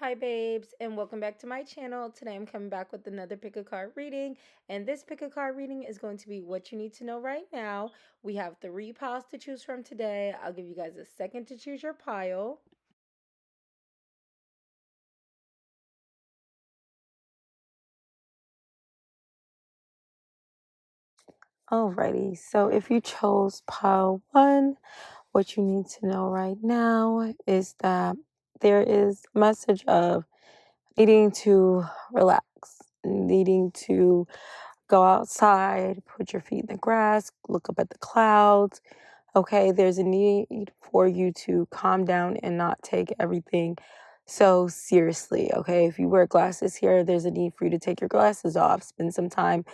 Hi babes, and welcome back to my channel. Today I'm coming back with another pick a card reading, and this pick a card reading is going to be what you need to know right now. We have 3 piles to choose from today. I'll give you guys a second to choose your pile. Alrighty, so if you chose pile 1, what you need to know right now is that there is a message of needing to relax, needing to go outside, put your feet in the grass, look up at the clouds. Okay, there's a need for you to calm down and not take everything so seriously. Okay, if you wear glasses here, there's a need for you to take your glasses off, spend some time,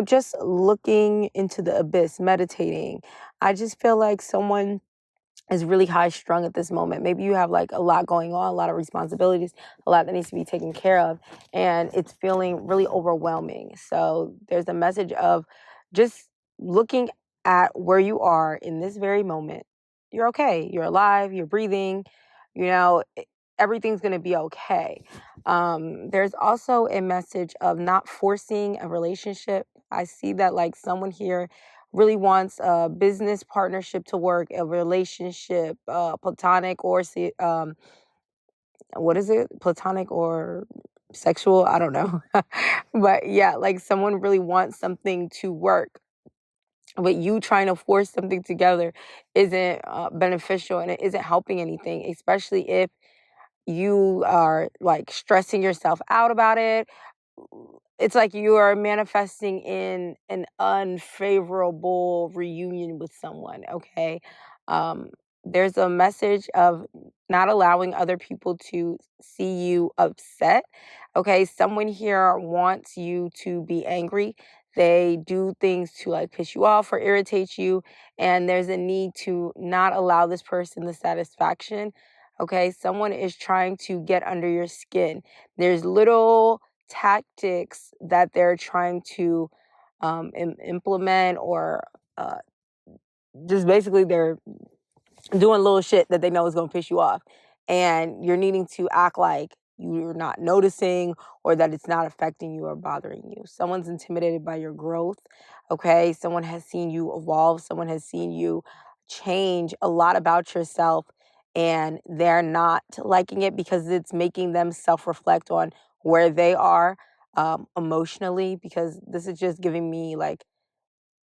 just looking into the abyss, meditating. I just feel like someone is really high strung at this moment. Maybe you have like a lot going on, a lot of responsibilities, a lot that needs to be taken care of, and it's feeling really overwhelming. So there's a message of just looking at where you are in this very moment. You're okay. You're alive. You're breathing. You know, e- Everything's going to be okay. There's also a message of not forcing a relationship. I see that like someone here really wants a business partnership to work, a relationship, platonic or what is it? Platonic or sexual? I don't know. But yeah, like someone really wants something to work, but you trying to force something together isn't beneficial and it isn't helping anything, especially if you are like stressing yourself out about it. It's like you are manifesting in an unfavorable reunion with someone, okay? Um, there's a message of not allowing other people to see you upset, okay? Someone here wants you to be angry. They do things to like piss you off or irritate you, and there's a need to not allow this person the satisfaction. Okay, someone is trying to get under your skin. There's little tactics that they're trying to implement, or uh, just basically they're doing little shit that they know is going to piss you off. And you're needing to act like you're not noticing or that it's not affecting you or bothering you. Someone's intimidated by your growth. Okay. Someone has seen you evolve. Someone has seen you change a lot about yourself, and they're not liking it because it's making them self reflect on where they are emotionally. Because this is just giving me like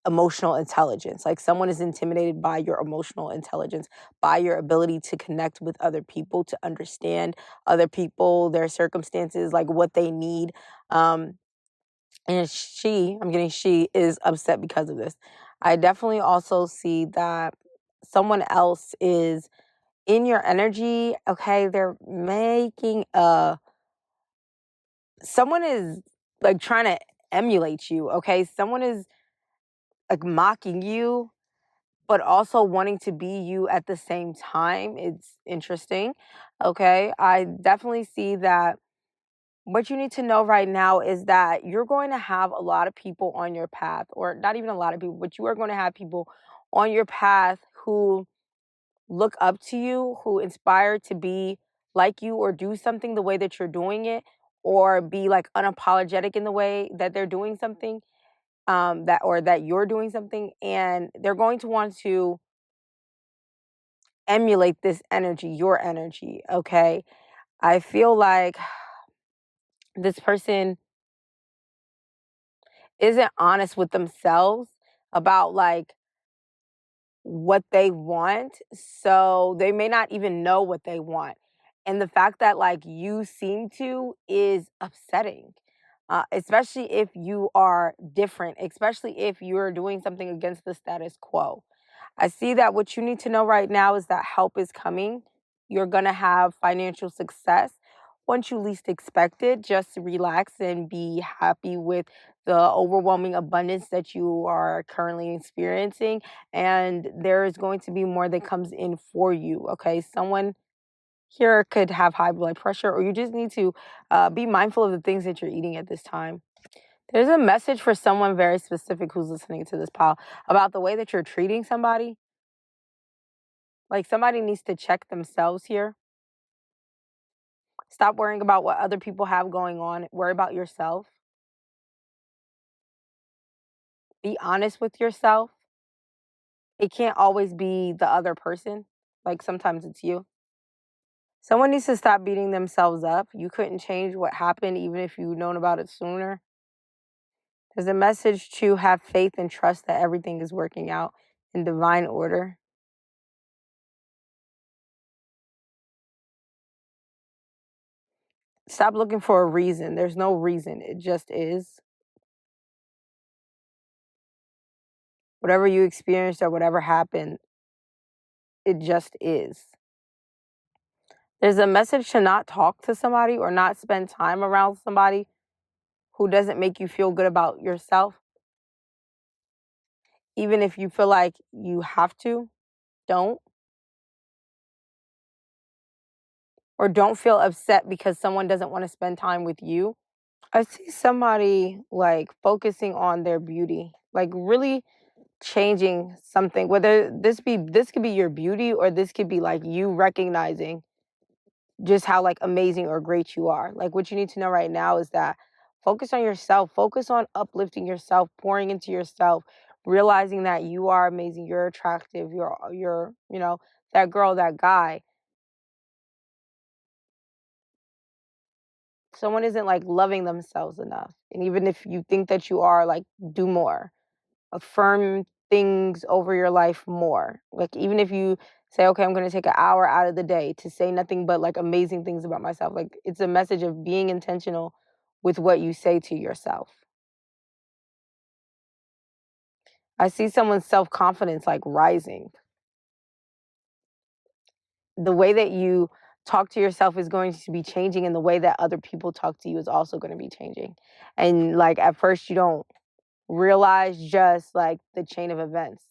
emotional intelligence. Like someone is intimidated by your emotional intelligence, by your ability to connect with other people, to understand other people, their circumstances, like what they need. Um, and I'm getting she is upset because of this. I definitely also see that someone else is in your energy. Okay, they're making someone is like trying to emulate you. Okay, someone is like mocking you but also wanting to be you at the same time. It's interesting. Okay. I definitely see that what you need to know right now is that you're going to have a lot of people on your path, or not even a lot of people, but you are going to have people on your path who look up to you, who inspire to be like you or do something the way that you're doing it, or be like unapologetic in the way that they're doing something, that you're doing something, and they're going to want to emulate this energy, your energy, okay? I feel like this person isn't honest with themselves about like what they want. So they may not even know what they want. And the fact that like you seem to is upsetting. Especially if you are different, especially if you're doing something against the status quo. I see that what you need to know right now is that help is coming. You're going to have financial success once you least expect it. Just relax and be happy with the overwhelming abundance that you are currently experiencing. And there is going to be more that comes in for you. Okay. Someone here could have high blood pressure, or you just need to be mindful of the things that you're eating at this time. There's a message for someone very specific who's listening to this pile about the way that you're treating somebody. Like somebody needs to check themselves here. Stop worrying about what other people have going on. Worry about yourself. Be honest with yourself. It can't always be the other person. Like sometimes it's you. Someone needs to stop beating themselves up. You couldn't change what happened even if you'd known about it sooner. There's a message to have faith and trust that everything is working out in divine order. Stop looking for a reason. There's no reason. It just is. Whatever you experienced or whatever happened, it just is. There's a message to not talk to somebody or not spend time around somebody who doesn't make you feel good about yourself. Even if you feel like you have to, don't. Or don't feel upset because someone doesn't want to spend time with you. I see somebody like focusing on their beauty, like really changing something, whether this could be your beauty or this could be like you recognizing just how like amazing or great you are. Like what you need to know right now is that focus on yourself, focus on uplifting yourself, pouring into yourself, realizing that you are amazing, you're attractive, you're, that girl, that guy. Someone isn't like loving themselves enough. And even if you think that you are, like do more. Affirm things over your life more. Like even if you say, okay, I'm going to take an hour out of the day to say nothing but like amazing things about myself. Like it's a message of being intentional with what you say to yourself. I see someone's self-confidence like rising. The way that you talk to yourself is going to be changing, and the way that other people talk to you is also going to be changing. And like at first you don't realize just like the chain of events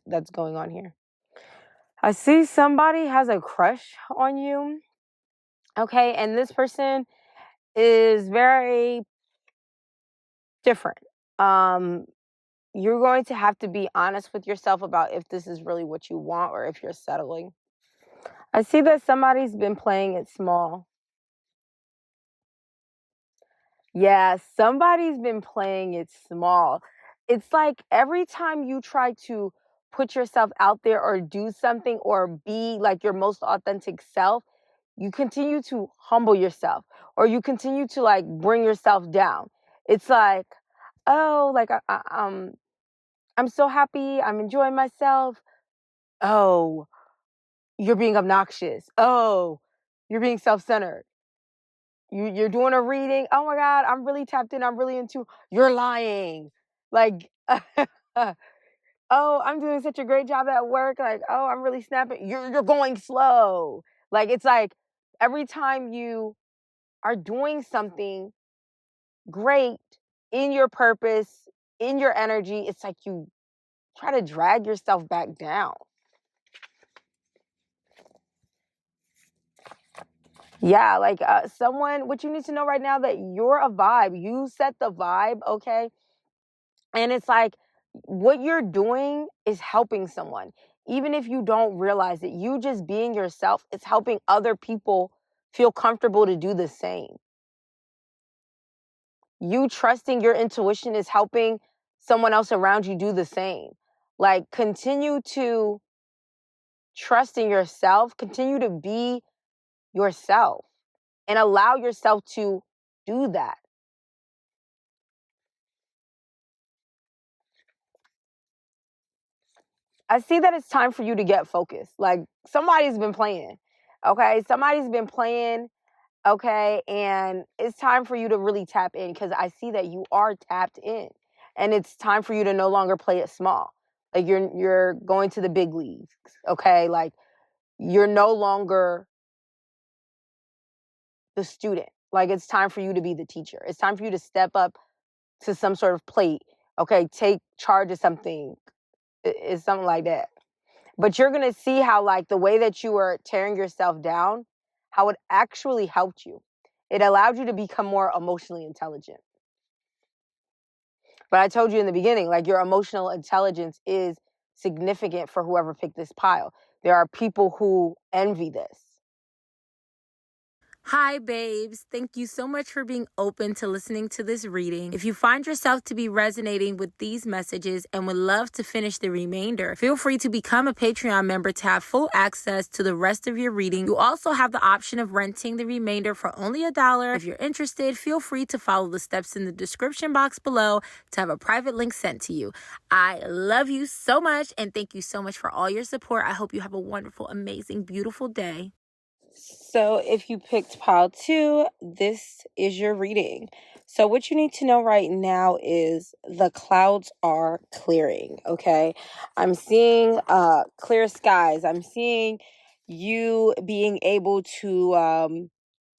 that's going on here. I see somebody has a crush on you. Okay, and this person is very different. Um you're going to have to be honest with yourself about if this is really what you want or if you're settling. I see that somebody's been playing it small. Yeah, somebody's been playing it small. It's like every time you try to put yourself out there or do something or be like your most authentic self, you continue to humble yourself or you continue to like bring yourself down. It's like, oh, like I'm so happy, I'm enjoying myself. Oh, you're being obnoxious. Oh, you're being self-centered. You're doing a reading. Oh my God, I'm really tapped in. I'm really into. You're lying. Like, oh, I'm doing such a great job at work. Like, oh, I'm really snapping. You're going slow. Like it's like every time you are doing something great in your purpose, in your energy, it's like you try to drag yourself back down. Yeah, like someone, what you need to know right now that you're a vibe. You set the vibe, okay? And it's like what you're doing is helping someone. Even if you don't realize it, you just being yourself is helping other people feel comfortable to do the same. You trusting your intuition is helping someone else around you do the same. Like continue to trust in yourself, continue to be yourself and allow yourself to do that. I see that it's time for you to get focused. Like somebody's been playing. Okay? Somebody's been playing, okay? And it's time for you to really tap in because I see that you are tapped in. And it's time for you to no longer play it small. Like you're going to the big leagues, okay? Like you're no longer the student. Like it's time for you to be the teacher. It's time for you to step up to some sort of plate. Okay, take charge of something. It's something like that. But you're going to see how like the way that you were tearing yourself down, how it actually helped you. It allowed you to become more emotionally intelligent. But I told you in the beginning, like your emotional intelligence is significant for whoever picked this pile. There are people who envy this. Hi, babes. Thank you so much for being open to listening to this reading. If you find yourself to be resonating with these messages and would love to finish the remainder, feel free to become a Patreon member to have full access to the rest of your reading. You also have the option of renting the remainder for only $1. If you're interested, feel free to follow the steps in the description box below to have a private link sent to you. I love you so much and thank you so much for all your support. I hope you have a wonderful, amazing, beautiful day. So if you picked pile 2, this is your reading. So what you need to know right now is the clouds are clearing, okay? I'm seeing clear skies. I'm seeing you being able to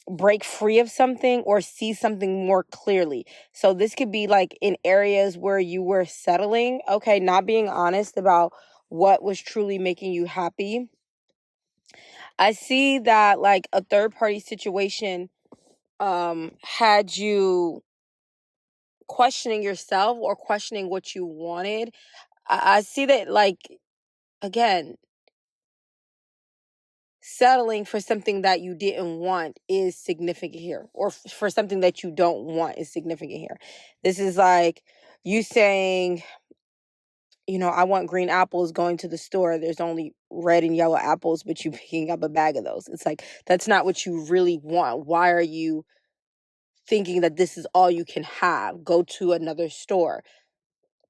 break free of something or see something more clearly. So this could be like in areas where you were settling, okay, not being honest about what was truly making you happy. I see that like a third party situation had you questioning yourself or questioning what you wanted. I see that like again, settling for something that you didn't want is significant here, or for something that you don't want is significant here. This is like you saying, I want green apples, going to the store. There's only red and yellow apples, but you picking up a bag of those. It's like, that's not what you really want. Why are you thinking that this is all you can have? Go to another store.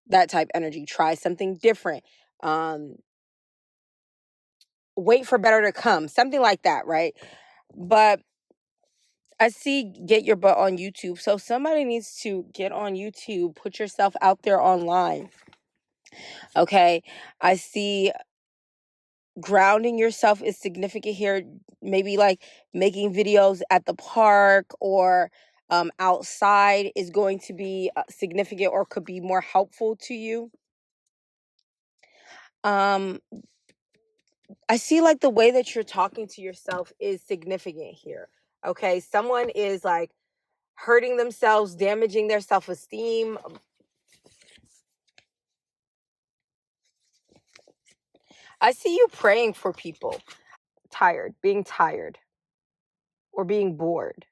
That type energy. Try something different. Wait for better to come. Something like that, right? But I see get your butt on YouTube. So somebody needs to get on YouTube, put yourself out there online. Okay. I see grounding yourself is significant here. Maybe like making videos at the park or outside is going to be significant or could be more helpful to you. I see like the way that you're talking to yourself is significant here. Okay. Someone is like hurting themselves, damaging their self-esteem. I see you praying for people. Being tired or being bored.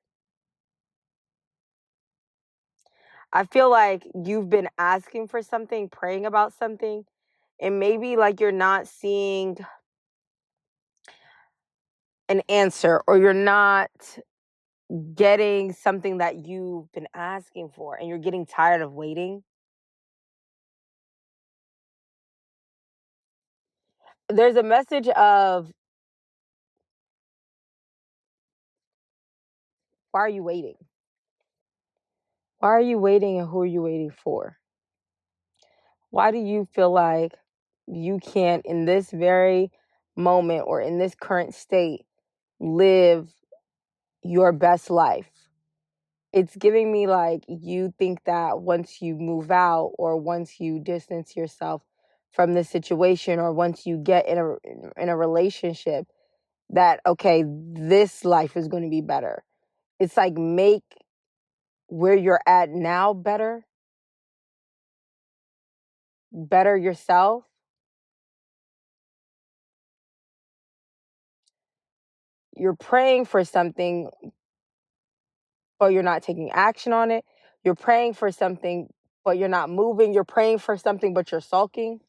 I feel like you've been asking for something, praying about something, and maybe like you're not seeing an answer or you're not getting something that you've been asking for and you're getting tired of waiting. There's a message of, why are you waiting? Why are you waiting and who are you waiting for? Why do you feel like you can't, in this very moment or in this current state, live your best life? It's giving me like you think that once you move out or once you distance yourself from the situation or once you get in a relationship that, okay, this life is going to be better. It's like make where you're at now better yourself. You're praying for something, but you're not taking action on it. You're praying for something, but you're not moving. You're praying for something, but you're sulking.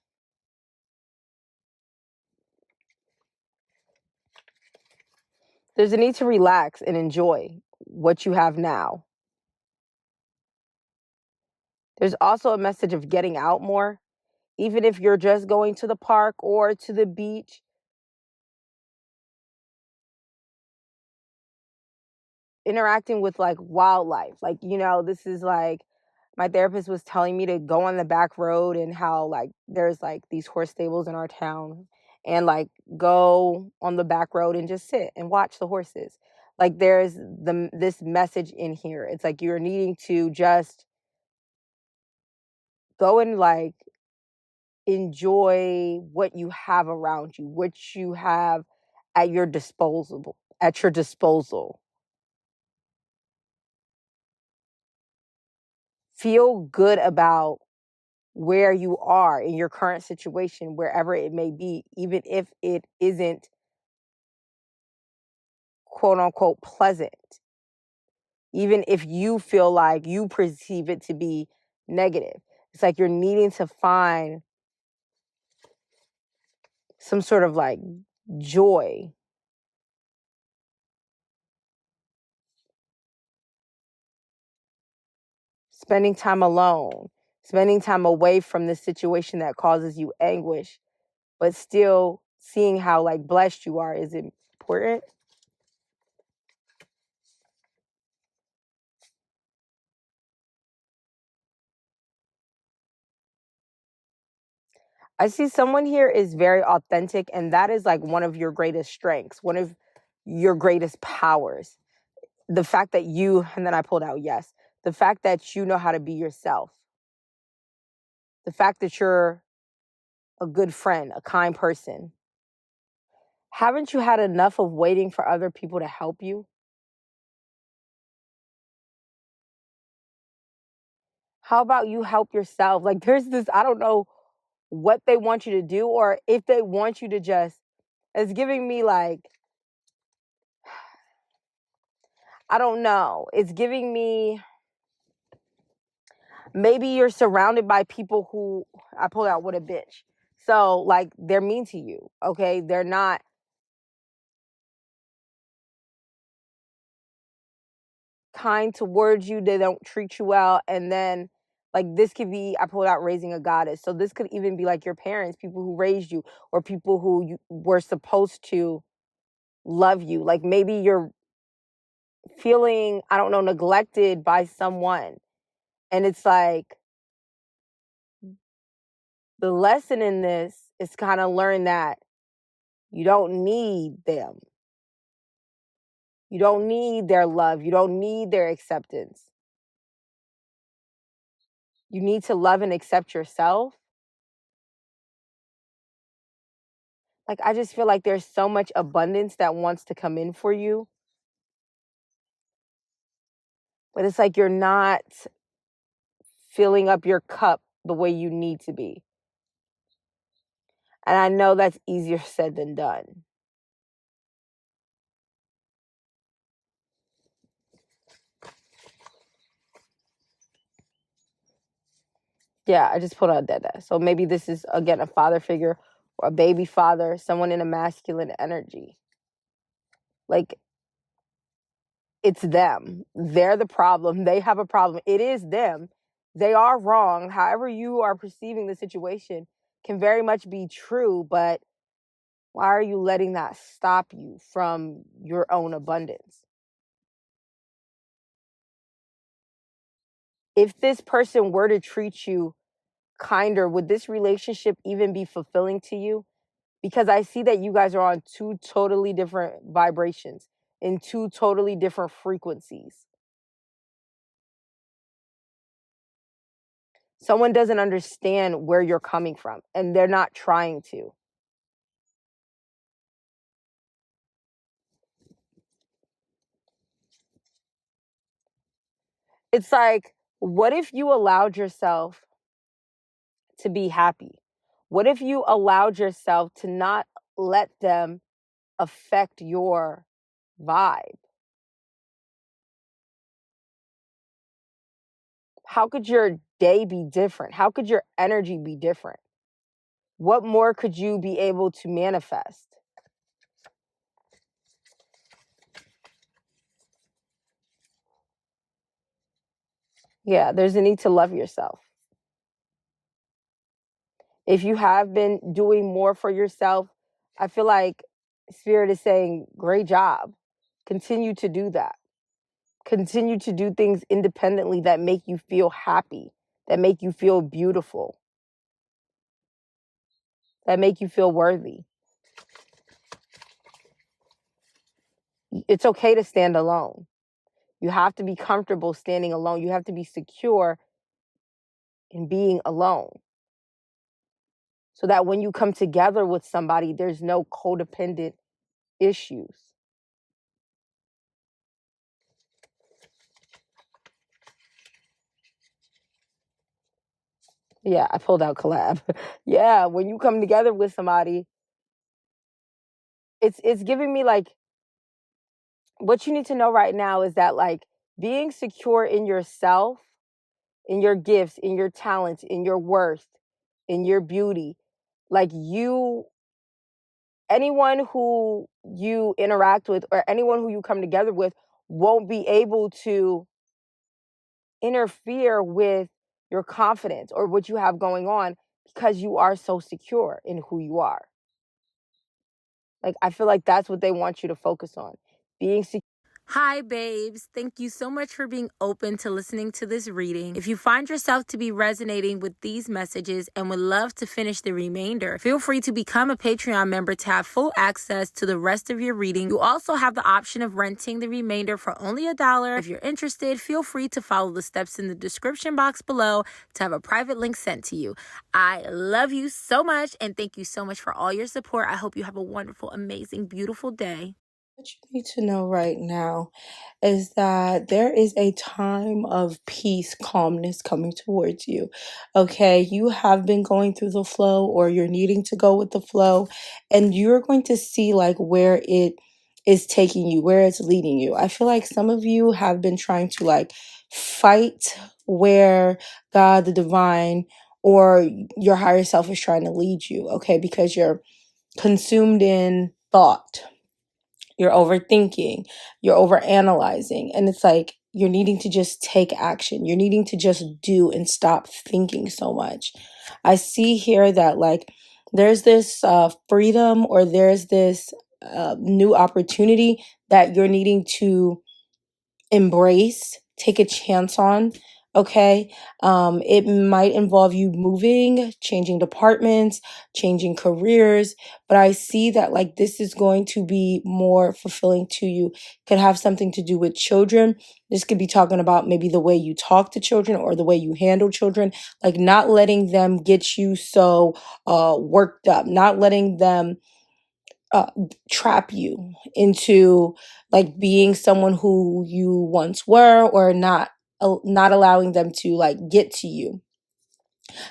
There's a need to relax and enjoy what you have now. There's also a message of getting out more, even if you're just going to the park or to the beach. Interacting with like wildlife. Like, this is like my therapist was telling me to go on the back road and how like there's like these horse stables in our town and like go on the back road and just sit and watch the horses. Like there's this message in here. It's like you're needing to just go and like enjoy what you have around you, what you have at your disposal. Feel good about where you are in your current situation, wherever it may be, even if it isn't quote unquote pleasant, even if you feel like you perceive it to be negative. It's like you're needing to find some sort of like joy. Spending time alone, spending time away from the situation that causes you anguish, but still seeing how like blessed you are is important. I see someone here is very authentic, and that is like one of your greatest strengths, one of your greatest powers. The fact that you, and then I pulled out yes, the fact that you know how to be yourself, the fact that you're a good friend, a kind person. Haven't you had enough of waiting for other people to help you? How about you help yourself? Like there's this, I don't know what they want you to do, or if they want you to just, it's giving me like, I don't know. It's giving me, maybe you're surrounded by people who, I pulled out what a bitch. So like they're mean to you, okay? They're not kind towards you. They don't treat you well. And then like this could be, I pulled out raising a goddess. So this could even be like your parents, people who raised you, or people who you were supposed to love you. Like maybe you're feeling, I don't know, neglected by someone. And it's like the lesson in this is kind of learn that you don't need them. You don't need their love. You don't need their acceptance. You need to love and accept yourself. Like, I just feel like there's so much abundance that wants to come in for you. But it's like you're not filling up your cup the way you need to be. And I know that's easier said than done. Yeah, I just pulled out Dada. So maybe this is, again, a father figure or a baby father, someone in a masculine energy. Like, it's them. They're the problem. They have a problem. It is them. They are wrong. However you are perceiving the situation can very much be true, but why are you letting that stop you from your own abundance? If this person were to treat you kinder, would this relationship even be fulfilling to you? Because I see that you guys are on two totally different vibrations, in two totally different frequencies. Someone doesn't understand where you're coming from, and they're not trying to. It's like, what if you allowed yourself to be happy? What if you allowed yourself to not let them affect your vibe? How could your day be different? How could your energy be different? What more could you be able to manifest? Yeah, there's a need to love yourself. If you have been doing more for yourself, I feel like Spirit is saying, great job. Continue to do that. Continue to do things independently that make you feel happy, that make you feel beautiful, that make you feel worthy. It's okay to stand alone. You have to be comfortable standing alone. You have to be secure in being alone, so that when you come together with somebody, there's no codependent issues. Yeah, I pulled out collab. Yeah, when you come together with somebody, it's giving me like what you need to know right now is that, like, being secure in yourself, in your gifts, in your talents, in your worth, in your beauty, like, anyone who you interact with or anyone who you come together with won't be able to interfere with your confidence or what you have going on because you are so secure in who you are. Like, I feel like that's what they want you to focus on. Being secure. Hi, babes. Thank you so much for being open to listening to this reading. If you find yourself to be resonating with these messages and would love to finish the remainder, feel free to become a Patreon member to have full access to the rest of your reading. You also have the option of renting the remainder for only $1. If you're interested, feel free to follow the steps in the description box below to have a private link sent to you. I love you so much and thank you so much for all your support. I hope you have a wonderful, amazing, beautiful day. What you need to know right now is that there is a time of peace, calmness coming towards you. Okay, you have been going through the flow or you're needing to go with the flow, and you're going to see like where it is taking you, where it's leading you. I feel like some of you have been trying to like fight where God, the divine, or your higher self is trying to lead you, okay, because you're consumed in thought, you're overthinking, you're overanalyzing, and it's like you're needing to just take action. You're needing to just do and stop thinking so much. I see here that like there's this freedom or there's this new opportunity that you're needing to embrace, take a chance on. Okay. It might involve you moving, changing departments, changing careers, but I see that like this is going to be more fulfilling to you. Could have something to do with children. This could be talking about maybe the way you talk to children or the way you handle children, like not letting them get you so worked up, not letting them uh, trap you into like being someone who you once were, or not allowing them to like get to you,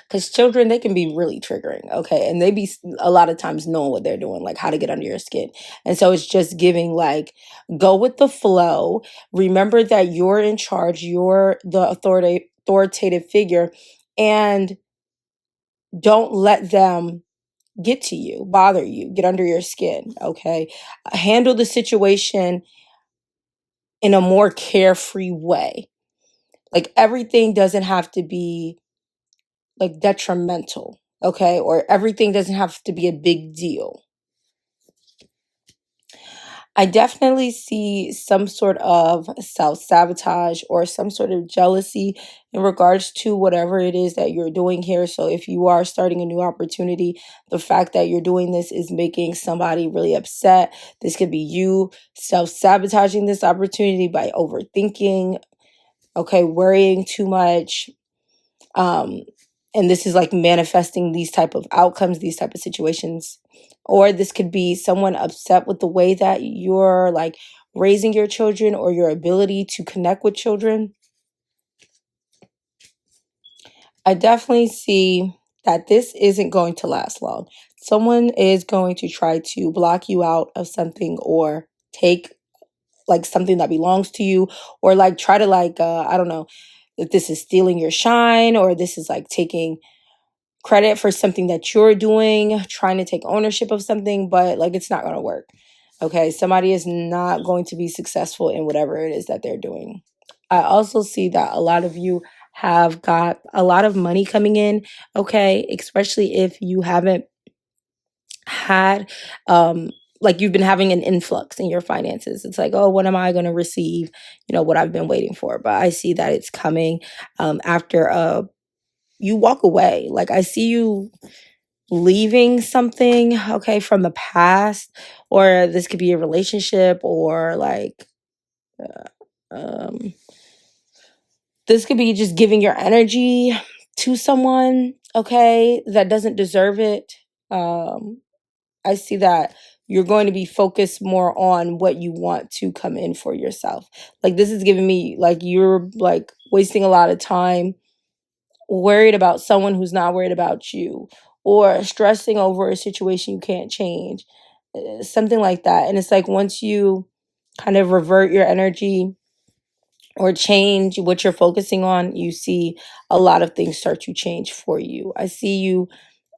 because children, they can be really triggering, okay, and they be a lot of times knowing what they're doing, like how to get under your skin. And so it's just giving like go with the flow. Remember that you're in charge, you're the authoritative figure, and don't let them get to you, bother you, get under your skin, okay? Handle the situation in a more carefree way. Like everything doesn't have to be like detrimental, okay? Or everything doesn't have to be a big deal. I definitely see some sort of self sabotage or some sort of jealousy in regards to whatever it is that you're doing here. So, if you are starting a new opportunity, the fact that you're doing this is making somebody really upset. This could be you self sabotaging this opportunity by overthinking, okay, worrying too much, um and this is like manifesting these type of outcomes, these type of situations. Or this could be someone upset with the way that you're like raising your children or your ability to connect with children. I definitely see that this isn't going to last long. Someone is going to try to block you out of something or take like something that belongs to you, or like try to like I don't know if this is stealing your shine, or this is like taking credit for something that you're doing, trying to take ownership of something, but like it's not going to work. Okay, somebody is not going to be successful in whatever it is that they're doing. I also see that a lot of you have got a lot of money coming in, okay, especially if you haven't had like you've been having an influx in your finances. It's like, oh, when am I going to receive, what I've been waiting for? But I see that it's coming after you walk away. Like I see you leaving something, okay, from the past, or this could be a relationship, or like um this could be just giving your energy to someone, okay, that doesn't deserve it. I see that you're going to be focused more on what you want to come in for yourself. Like this is giving me like you're like wasting a lot of time worried about someone who's not worried about you, or stressing over a situation you can't change, something like that. And it's like once you kind of revert your energy or change what you're focusing on, you see a lot of things start to change for you. I see you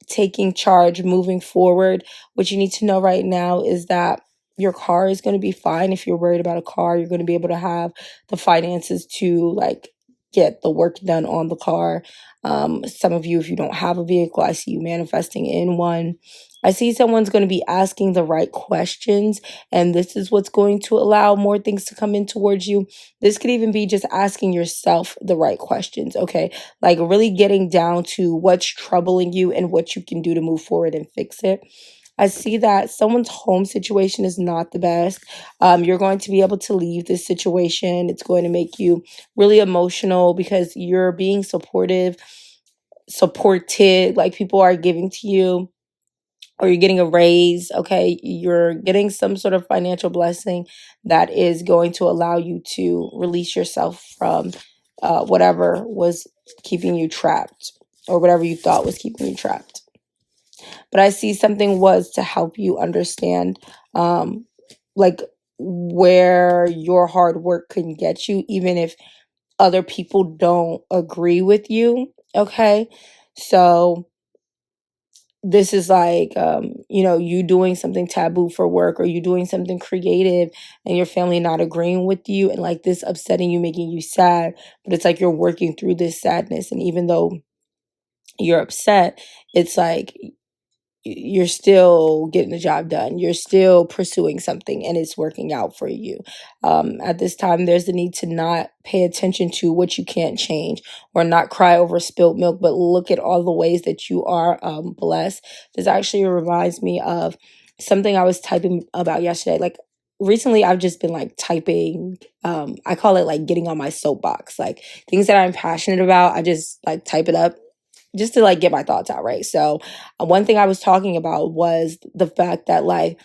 taking charge, moving forward. What you need to know right now is that your car is going to be fine. If you're worried about a car, you're going to be able to have the finances to like get the work done on the car. Some of you, if you don't have a vehicle, I see you manifesting in one. I see someone's going to be asking the right questions, and this is what's going to allow more things to come in towards you. This could even be just asking yourself the right questions, okay? Like really getting down to what's troubling you and what you can do to move forward and fix it. I see that someone's home situation is not the best. You're going to be able to leave this situation. It's going to make you really emotional because you're being supported, like people are giving to you, or you're getting a raise, okay? You're getting some sort of financial blessing that is going to allow you to release yourself from whatever was keeping you trapped or whatever you thought was keeping you trapped. But I see something was to help you understand um, like where your hard work can get you, even if other people don't agree with you, okay? So this is like you doing something taboo for work, or you doing something creative and your family not agreeing with you, and like this upsetting you, making you sad, but it's like you're working through this sadness, and even though you're upset, it's like you're still getting the job done. You're still pursuing something and it's working out for you. At this time, there's the need to not pay attention to what you can't change, or not cry over spilt milk, but look at all the ways that you are blessed. This actually reminds me of something I was typing about yesterday. Like recently, I've just been like typing. I call it like getting on my soapbox, like things that I'm passionate about. I just like type it up just to like get my thoughts out, right? So one thing I was talking about was the fact that like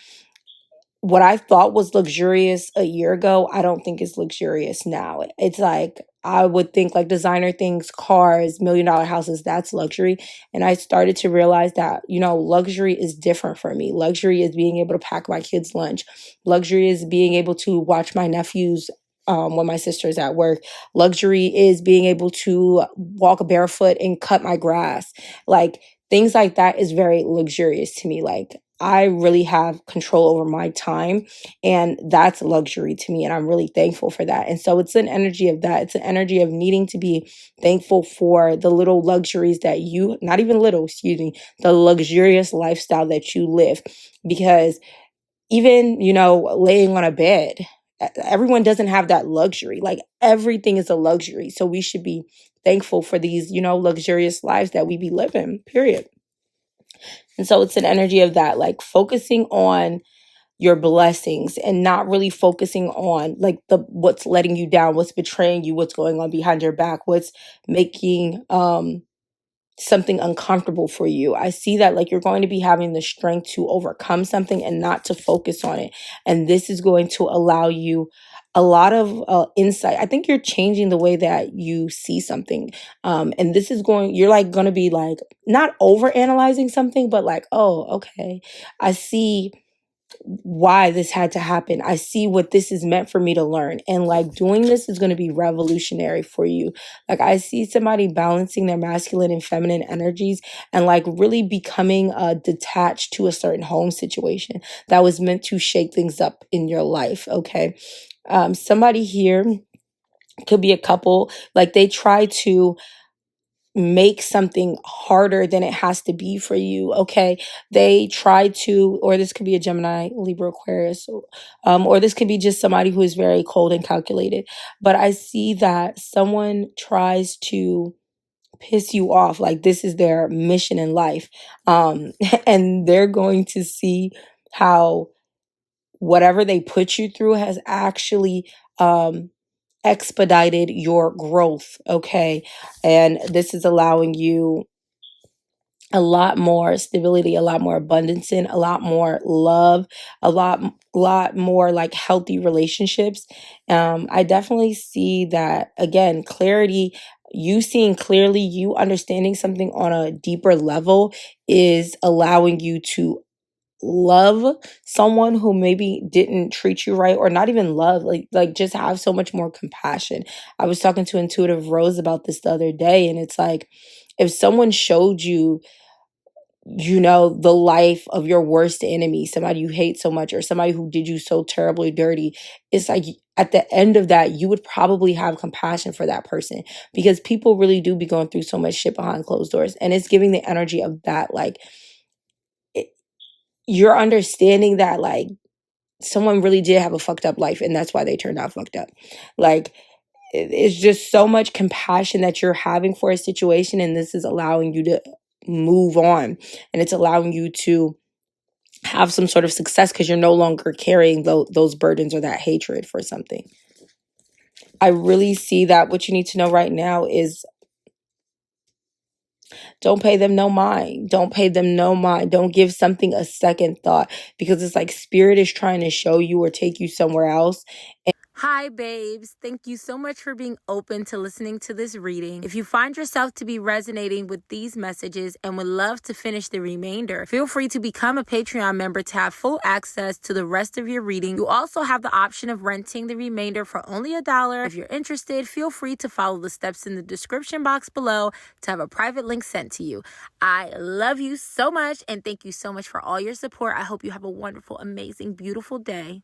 what I thought was luxurious a year ago, I don't think is luxurious now. It's like I would think like designer things, cars, $1 million houses, that's luxury. And I started to realize that, luxury is different for me. Luxury is being able to pack my kids' lunch. Luxury is being able to watch my nephews when my sister's at work. Luxury is being able to walk barefoot and cut my grass. Like things like that is very luxurious to me. Like I really have control over my time, and that's luxury to me, and I'm really thankful for that. And so it's an energy of that. It's an energy of needing to be thankful for the little luxuries that you, not even little, excuse me, the luxurious lifestyle that you live. Because even, laying on a bed, everyone doesn't have that luxury. Like everything is a luxury. So we should be thankful for these, luxurious lives that we be living, period. And so it's an energy of that, like focusing on your blessings and not really focusing on like the what's letting you down, what's betraying you, what's going on behind your back, what's making something uncomfortable for you. I see that like you're going to be having the strength to overcome something and not to focus on it. And this is going to allow you a lot of insight. I think you're changing the way that you see something. And this is you're like going to be like not over analyzing something, but like, oh, okay, I see why this had to happen. I see what this is meant for me to learn. And like doing this is going to be revolutionary for you. Like I see somebody balancing their masculine and feminine energies and like really becoming detached to a certain home situation that was meant to shake things up in your life. Okay. Somebody here could be a couple, like they try to make something harder than it has to be for you. Okay. They try to, or this could be a Gemini, Libra, Aquarius, or this could be just somebody who is very cold and calculated. But I see that someone tries to piss you off. Like this is their mission in life. And they're going to see how whatever they put you through has actually, expedited your growth, okay? And this is allowing you a lot more stability, a lot more abundance, and a lot more love, a lot more like healthy relationships. I definitely see that again, clarity, you seeing clearly, you understanding something on a deeper level is allowing you to love someone who maybe didn't treat you right, or not even love, like just have so much more compassion. I was talking to Intuitive Rose about this the other day, and it's like, if someone showed you, the life of your worst enemy, somebody you hate so much, or somebody who did you so terribly dirty, it's like at the end of that, you would probably have compassion for that person, because people really do be going through so much shit behind closed doors. And it's giving the energy of that, like, it, you're understanding that, like, someone really did have a fucked up life, and that's why they turned out fucked up. Like, it's just so much compassion that you're having for a situation, and this is allowing you to move on, and it's allowing you to have some sort of success, because you're no longer carrying those burdens or that hatred for something. I really see that what you need to know right now is, don't pay them no mind. Don't pay them no mind. Don't give something a second thought, because it's like spirit is trying to show you or take you somewhere else. Hi, babes. Thank you so much for being open to listening to this reading. If you find yourself to be resonating with these messages and would love to finish the remainder, feel free to become a Patreon member to have full access to the rest of your reading. You also have the option of renting the remainder for only $1. If you're interested, feel free to follow the steps in the description box below to have a private link sent to you. I love you so much, and thank you so much for all your support. I hope you have a wonderful, amazing, beautiful day.